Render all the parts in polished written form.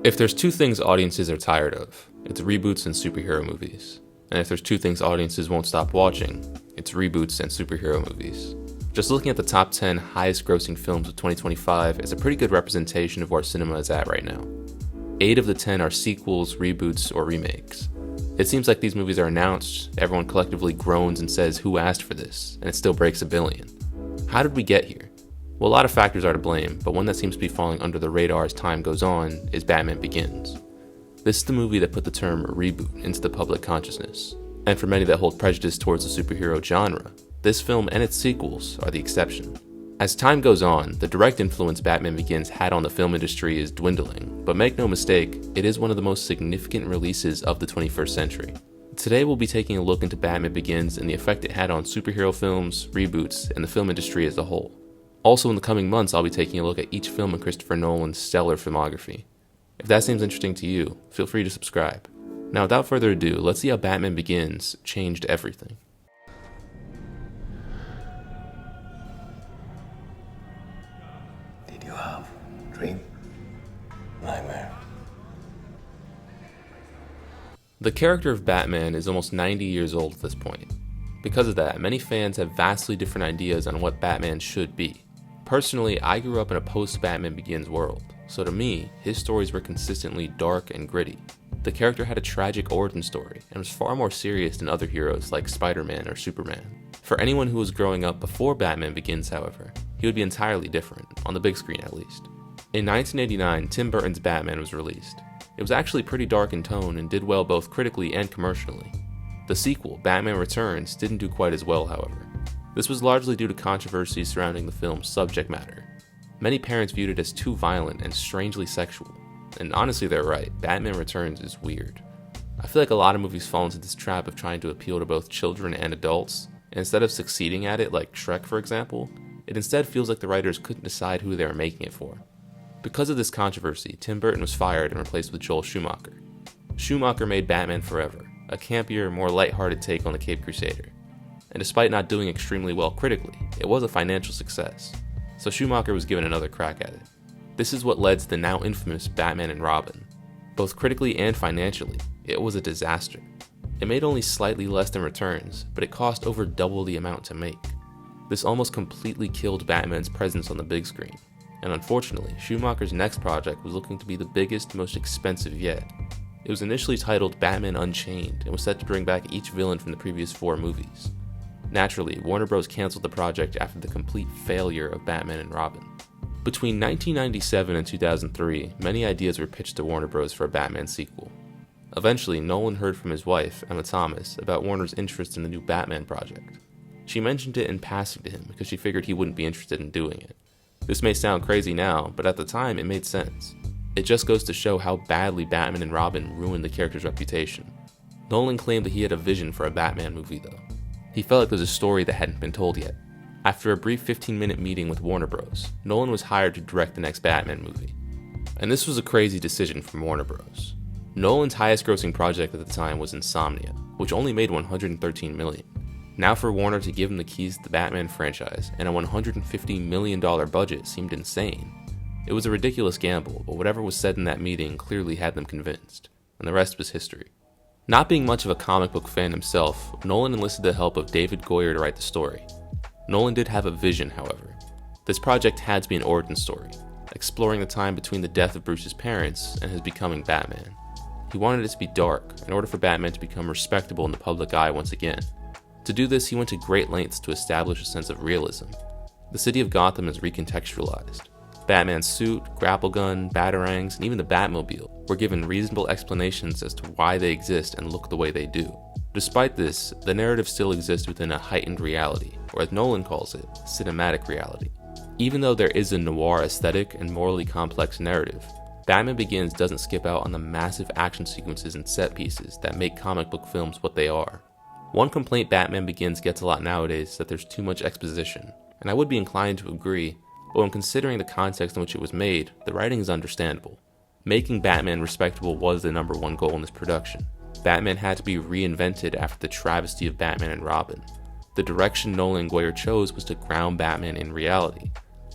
If there's two things audiences are tired of, it's reboots and superhero movies. And if there's two things audiences won't stop watching, it's reboots and superhero movies. Just looking at the top 10 highest grossing films of 2025 is a pretty good representation of where cinema is at right now. 8 of the 10 are sequels, reboots, or remakes. It seems like these movies are announced, everyone collectively groans and says, "Who asked for this?" and it still breaks $1 billion. How did we get here? Well, a lot of factors are to blame, but one that seems to be falling under the radar as time goes on is Batman Begins. This is the movie that put the term reboot into the public consciousness, and for many that hold prejudice towards the superhero genre, this film and its sequels are the exception. As time goes on, the direct influence Batman Begins had on the film industry is dwindling, but make no mistake, it is one of the most significant releases of the 21st century. Today we'll be taking a look into Batman Begins and the effect it had on superhero films, reboots, and the film industry as a whole. Also in the coming months, I'll be taking a look at each film in Christopher Nolan's stellar filmography. If that seems interesting to you, feel free to subscribe. Now without further ado, let's see how Batman Begins changed everything. Did you have a dream? Nightmare? The character of Batman is almost 90 years old at this point. Because of that, many fans have vastly different ideas on what Batman should be. Personally, I grew up in a post-Batman Begins world, so to me, his stories were consistently dark and gritty. The character had a tragic origin story, and was far more serious than other heroes like Spider-Man or Superman. For anyone who was growing up before Batman Begins, however, he would be entirely different, on the big screen at least. In 1989, Tim Burton's Batman was released. It was actually pretty dark in tone and did well both critically and commercially. The sequel, Batman Returns, didn't do quite as well, however. This was largely due to controversy surrounding the film's subject matter. Many parents viewed it as too violent and strangely sexual. And honestly, they're right, Batman Returns is weird. I feel like a lot of movies fall into this trap of trying to appeal to both children and adults, and instead of succeeding at it, like Shrek for example, it instead feels like the writers couldn't decide who they were making it for. Because of this controversy, Tim Burton was fired and replaced with Joel Schumacher. Schumacher made Batman Forever, a campier, more lighthearted take on the Caped Crusader. And despite not doing extremely well critically, it was a financial success, so Schumacher was given another crack at it. This is what led to the now infamous Batman and Robin. Both critically and financially, it was a disaster. It made only slightly less than Returns, but it cost over double the amount to make. This almost completely killed Batman's presence on the big screen, and unfortunately, Schumacher's next project was looking to be the biggest, most expensive yet. It was initially titled Batman Unchained and was set to bring back each villain from the previous 4 movies. Naturally, Warner Bros. Canceled the project after the complete failure of Batman and Robin. Between 1997 and 2003, many ideas were pitched to Warner Bros. For a Batman sequel. Eventually, Nolan heard from his wife, Emma Thomas, about Warner's interest in the new Batman project. She mentioned it in passing to him because she figured he wouldn't be interested in doing it. This may sound crazy now, but at the time it made sense. It just goes to show how badly Batman and Robin ruined the character's reputation. Nolan claimed that he had a vision for a Batman movie though. He felt like there was a story that hadn't been told yet. After a brief 15-minute meeting with Warner Bros., Nolan was hired to direct the next Batman movie. And this was a crazy decision from Warner Bros. Nolan's highest grossing project at the time was Insomnia, which only made $113 million. Now for Warner to give him the keys to the Batman franchise and a $150 million budget seemed insane. It was a ridiculous gamble, but whatever was said in that meeting clearly had them convinced, and the rest was history. Not being much of a comic book fan himself, Nolan enlisted the help of David Goyer to write the story. Nolan did have a vision, however. This project had to be an origin story, exploring the time between the death of Bruce's parents and his becoming Batman. He wanted it to be dark, in order for Batman to become respectable in the public eye once again. To do this, he went to great lengths to establish a sense of realism. The city of Gotham is recontextualized. Batman's suit, grapple gun, batarangs, and even the Batmobile were given reasonable explanations as to why they exist and look the way they do. Despite this, the narrative still exists within a heightened reality, or as Nolan calls it, cinematic reality. Even though there is a noir aesthetic and morally complex narrative, Batman Begins doesn't skip out on the massive action sequences and set pieces that make comic book films what they are. One complaint Batman Begins gets a lot nowadays is that there's too much exposition, and I would be inclined to agree, but when considering the context in which it was made, the writing is understandable. Making Batman respectable was the number one goal in this production. Batman had to be reinvented after the travesty of Batman and Robin. The direction Nolan and Goyer chose was to ground Batman in reality.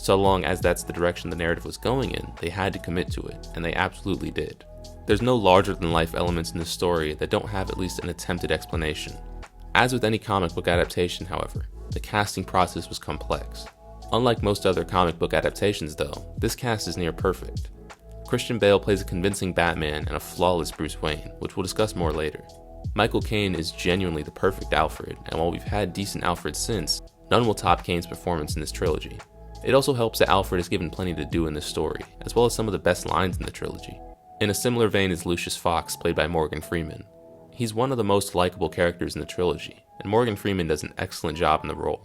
So long as that's the direction the narrative was going in, they had to commit to it, and they absolutely did. There's no larger-than-life elements in this story that don't have at least an attempted explanation. As with any comic book adaptation, however, the casting process was complex. Unlike most other comic book adaptations, though, this cast is near perfect. Christian Bale plays a convincing Batman and a flawless Bruce Wayne, which we'll discuss more later. Michael Caine is genuinely the perfect Alfred, and while we've had decent Alfreds since, none will top Caine's performance in this trilogy. It also helps that Alfred is given plenty to do in this story, as well as some of the best lines in the trilogy. In a similar vein is Lucius Fox, played by Morgan Freeman. He's one of the most likable characters in the trilogy, and Morgan Freeman does an excellent job in the role.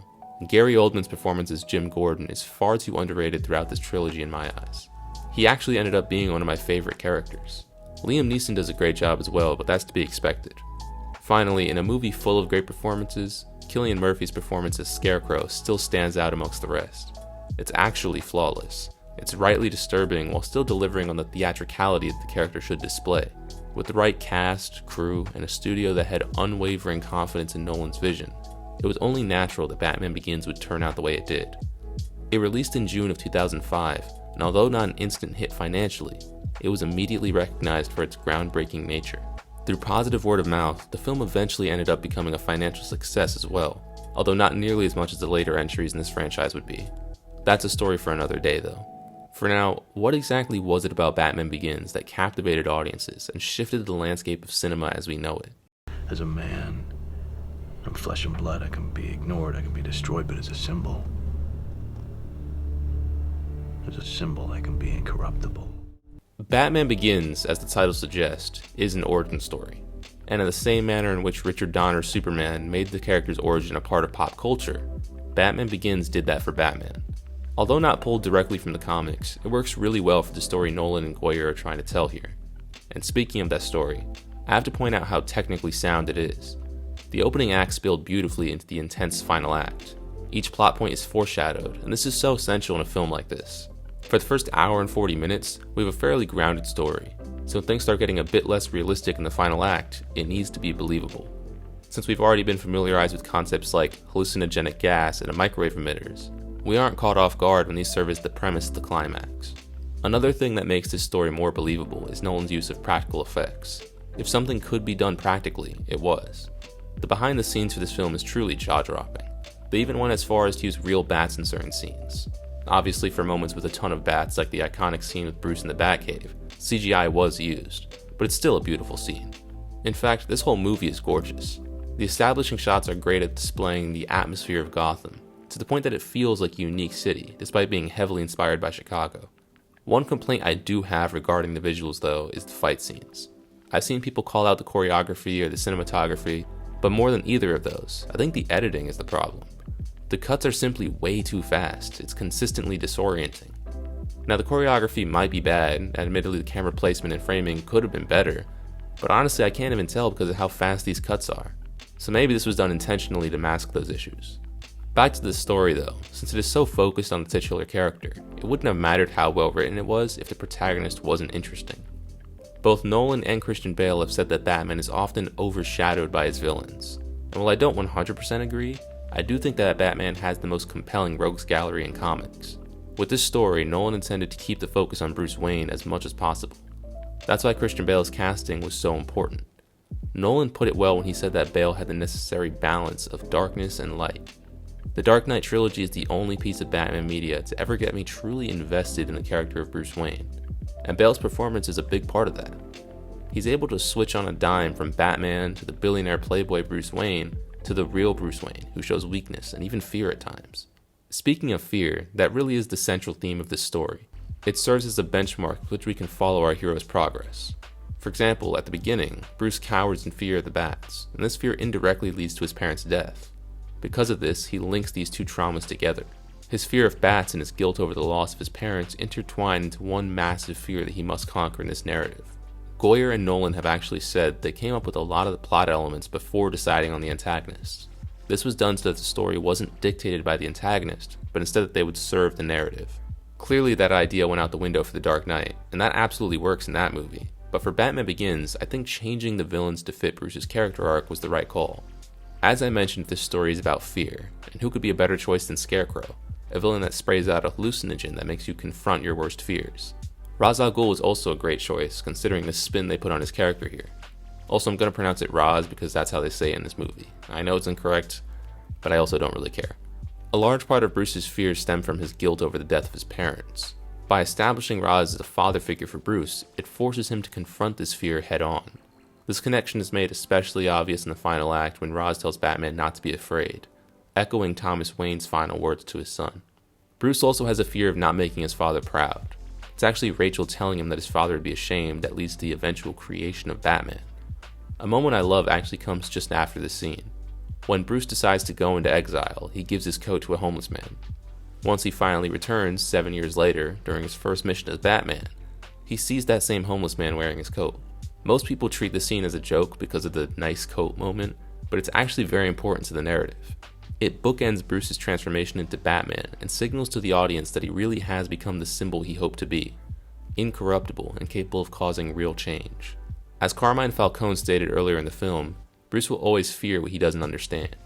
Gary Oldman's performance as Jim Gordon is far too underrated throughout this trilogy in my eyes. He actually ended up being one of my favorite characters. Liam Neeson does a great job as well, but that's to be expected. Finally, in a movie full of great performances, Cillian Murphy's performance as Scarecrow still stands out amongst the rest. It's actually flawless. It's rightly disturbing while still delivering on the theatricality that the character should display. With the right cast, crew, and a studio that had unwavering confidence in Nolan's vision, it was only natural that Batman Begins would turn out the way it did. It released in June of 2005, and although not an instant hit financially, it was immediately recognized for its groundbreaking nature. Through positive word of mouth, the film eventually ended up becoming a financial success as well, although not nearly as much as the later entries in this franchise would be. That's a story for another day though. For now, what exactly was it about Batman Begins that captivated audiences and shifted the landscape of cinema as we know it? As a man, I'm flesh and blood. I can be ignored, I can be destroyed, but as a symbol, I can be incorruptible. Batman Begins, as the title suggests, is an origin story. And in the same manner in which Richard Donner's Superman made the character's origin a part of pop culture, Batman Begins did that for Batman. Although not pulled directly from the comics, it works really well for the story Nolan and Goyer are trying to tell here. And speaking of that story, I have to point out how technically sound it is. The opening acts build beautifully into the intense final act. Each plot point is foreshadowed, and this is so essential in a film like this. For the first hour and 40 minutes, we have a fairly grounded story, so when things start getting a bit less realistic in the final act, it needs to be believable. Since we've already been familiarized with concepts like hallucinogenic gas and microwave emitters, we aren't caught off guard when these serve as the premise of the climax. Another thing that makes this story more believable is Nolan's use of practical effects. If something could be done practically, it was. The behind the scenes for this film is truly jaw-dropping. They even went as far as to use real bats in certain scenes. Obviously for moments with a ton of bats like the iconic scene with Bruce in the Batcave, CGI was used, but it's still a beautiful scene. In fact, this whole movie is gorgeous. The establishing shots are great at displaying the atmosphere of Gotham, to the point that it feels like a unique city, despite being heavily inspired by Chicago. One complaint I do have regarding the visuals though is the fight scenes. I've seen people call out the choreography or the cinematography, but more than either of those, I think the editing is the problem. The cuts are simply way too fast, it's consistently disorienting. Now the choreography might be bad, and admittedly the camera placement and framing could have been better, but honestly I can't even tell because of how fast these cuts are. So maybe this was done intentionally to mask those issues. Back to the story though, since it is so focused on the titular character, it wouldn't have mattered how well written it was if the protagonist wasn't interesting. Both Nolan and Christian Bale have said that Batman is often overshadowed by his villains, and while I don't 100% agree, I do think that Batman has the most compelling rogues gallery in comics. With this story, Nolan intended to keep the focus on Bruce Wayne as much as possible. That's why Christian Bale's casting was so important. Nolan put it well when he said that Bale had the necessary balance of darkness and light. The Dark Knight trilogy is the only piece of Batman media to ever get me truly invested in the character of Bruce Wayne, and Bale's performance is a big part of that. He's able to switch on a dime from Batman to the billionaire playboy Bruce Wayne to the real Bruce Wayne, who shows weakness and even fear at times. Speaking of fear, that really is the central theme of this story. It serves as a benchmark with which we can follow our hero's progress. For example, at the beginning, Bruce cowers in fear of the bats, and this fear indirectly leads to his parents' death. Because of this, he links these two traumas together. His fear of bats and his guilt over the loss of his parents intertwine into one massive fear that he must conquer in this narrative. Goyer and Nolan have actually said they came up with a lot of the plot elements before deciding on the antagonists. This was done so that the story wasn't dictated by the antagonist, but instead that they would serve the narrative. Clearly that idea went out the window for The Dark Knight, and that absolutely works in that movie. But for Batman Begins, I think changing the villains to fit Bruce's character arc was the right call. As I mentioned, this story is about fear, and who could be a better choice than Scarecrow? a villain that sprays out a hallucinogen that makes you confront your worst fears. Ra's al Ghul is also a great choice, considering the spin they put on his character here. Also, I'm going to pronounce it Raz because that's how they say it in this movie. I know it's incorrect, but I also don't really care. A large part of Bruce's fears stem from his guilt over the death of his parents. By establishing Raz as a father figure for Bruce, it forces him to confront this fear head on. This connection is made especially obvious in the final act when Raz tells Batman not to be afraid, echoing Thomas Wayne's final words to his son. Bruce also has a fear of not making his father proud. It's actually Rachel telling him that his father would be ashamed that leads to the eventual creation of Batman. A moment I love actually comes just after this scene. When Bruce decides to go into exile, he gives his coat to a homeless man. Once he finally returns, 7 years later, during his first mission as Batman, he sees that same homeless man wearing his coat. Most people treat the scene as a joke because of the nice coat moment, but it's actually very important to the narrative. It bookends Bruce's transformation into Batman and signals to the audience that he really has become the symbol he hoped to be, incorruptible and capable of causing real change. As Carmine Falcone stated earlier in the film, Bruce will always fear what he doesn't understand.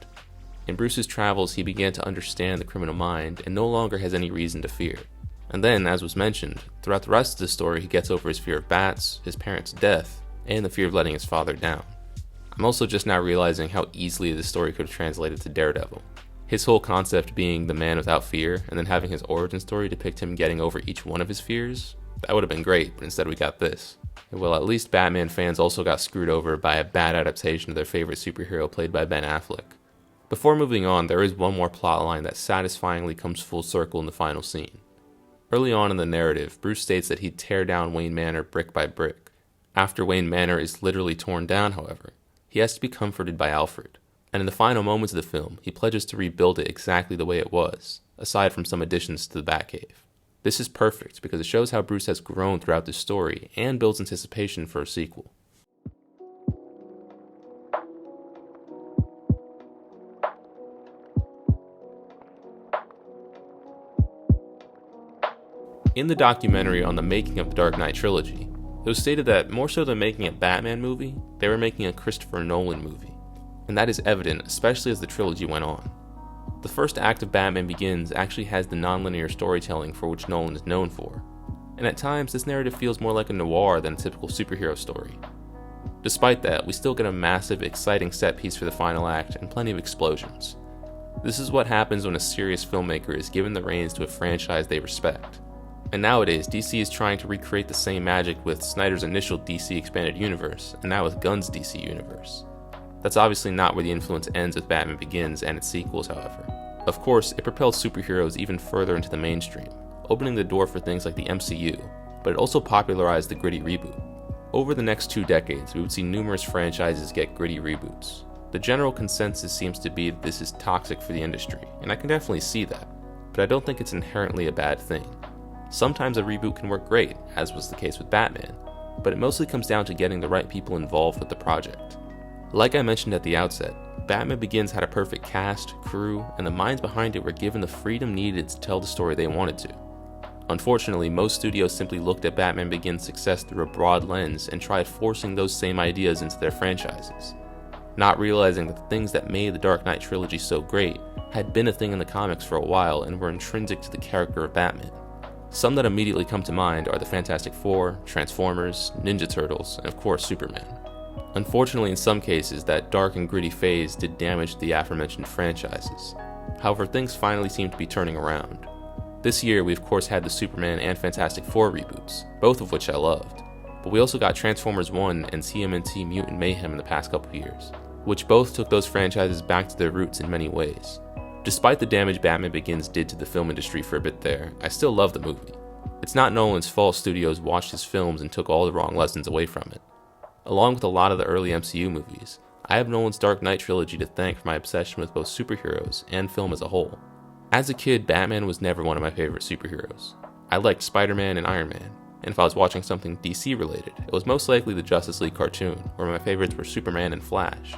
In Bruce's travels, he began to understand the criminal mind and no longer has any reason to fear. And then, as was mentioned, throughout the rest of the story, he gets over his fear of bats, his parents' death, and the fear of letting his father down. I'm also just now realizing how easily this story could have translated to Daredevil. His whole concept being the man without fear, and then having his origin story depict him getting over each one of his fears, that would have been great, but instead we got this. Well, at least Batman fans also got screwed over by a bad adaptation of their favorite superhero played by Ben Affleck. Before moving on, there is one more plotline that satisfyingly comes full circle in the final scene. Early on in the narrative, Bruce states that he'd tear down Wayne Manor brick by brick. After Wayne Manor is literally torn down, however, he has to be comforted by Alfred. And in the final moments of the film, he pledges to rebuild it exactly the way it was, aside from some additions to the Batcave. This is perfect because it shows how Bruce has grown throughout the story and builds anticipation for a sequel. In the documentary on the making of the Dark Knight trilogy, it was stated that more so than making a Batman movie, they were making a Christopher Nolan movie. And that is evident, especially as the trilogy went on. The first act of Batman Begins actually has the non-linear storytelling for which Nolan is known for, and at times this narrative feels more like a noir than a typical superhero story. Despite that, we still get a massive, exciting set piece for the final act and plenty of explosions. This is what happens when a serious filmmaker is given the reins to a franchise they respect. And nowadays, DC is trying to recreate the same magic with Snyder's initial DC Expanded Universe, and now with Gunn's DC Universe. That's obviously not where the influence ends with Batman Begins and its sequels, however. Of course, it propels superheroes even further into the mainstream, opening the door for things like the MCU, but it also popularized the gritty reboot. Over the next 2 decades, we would see numerous franchises get gritty reboots. The general consensus seems to be that this is toxic for the industry, and I can definitely see that, but I don't think it's inherently a bad thing. Sometimes a reboot can work great, as was the case with Batman, but it mostly comes down to getting the right people involved with the project. Like I mentioned at the outset, Batman Begins had a perfect cast, crew, and the minds behind it were given the freedom needed to tell the story they wanted to. Unfortunately, most studios simply looked at Batman Begins' success through a broad lens and tried forcing those same ideas into their franchises, not realizing that the things that made the Dark Knight trilogy so great had been a thing in the comics for a while and were intrinsic to the character of Batman. Some that immediately come to mind are the Fantastic Four, Transformers, Ninja Turtles, and of course Superman. Unfortunately, in some cases, that dark and gritty phase did damage the aforementioned franchises. However, things finally seem to be turning around. This year, we of course had the Superman and Fantastic Four reboots, both of which I loved, but we also got Transformers 1 and TMNT Mutant Mayhem in the past couple years, which both took those franchises back to their roots in many ways. Despite the damage Batman Begins did to the film industry for a bit there, I still love the movie. It's not Nolan's fault studios watched his films and took all the wrong lessons away from it. Along with a lot of the early MCU movies, I have Nolan's Dark Knight trilogy to thank for my obsession with both superheroes and film as a whole. As a kid, Batman was never one of my favorite superheroes. I liked Spider-Man and Iron Man, and if I was watching something DC related, it was most likely the Justice League cartoon, where my favorites were Superman and Flash.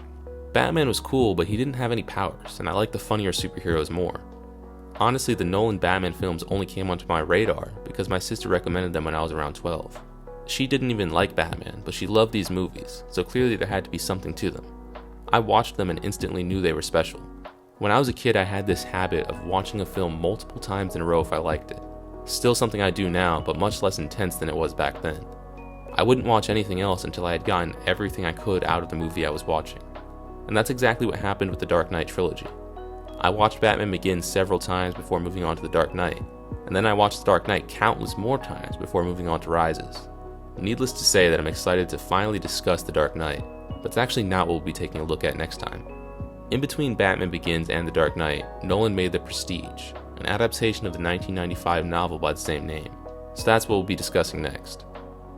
Batman was cool, but he didn't have any powers, and I liked the funnier superheroes more. Honestly, the Nolan Batman films only came onto my radar because my sister recommended them when I was around 12. She didn't even like Batman, but she loved these movies, so clearly there had to be something to them. I watched them and instantly knew they were special. When I was a kid, I had this habit of watching a film multiple times in a row if I liked it. Still something I do now, but much less intense than it was back then. I wouldn't watch anything else until I had gotten everything I could out of the movie I was watching. And that's exactly what happened with the Dark Knight trilogy. I watched Batman Begins several times before moving on to The Dark Knight, and then I watched The Dark Knight countless more times before moving on to Rises. Needless to say that I'm excited to finally discuss The Dark Knight, but it's actually not what we'll be taking a look at next time. In between Batman Begins and The Dark Knight, Nolan made The Prestige, an adaptation of the 1995 novel by the same name, so that's what we'll be discussing next.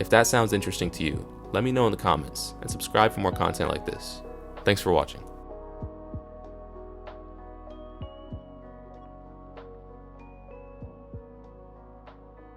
If that sounds interesting to you, let me know in the comments, and subscribe for more content like this. Thanks for watching.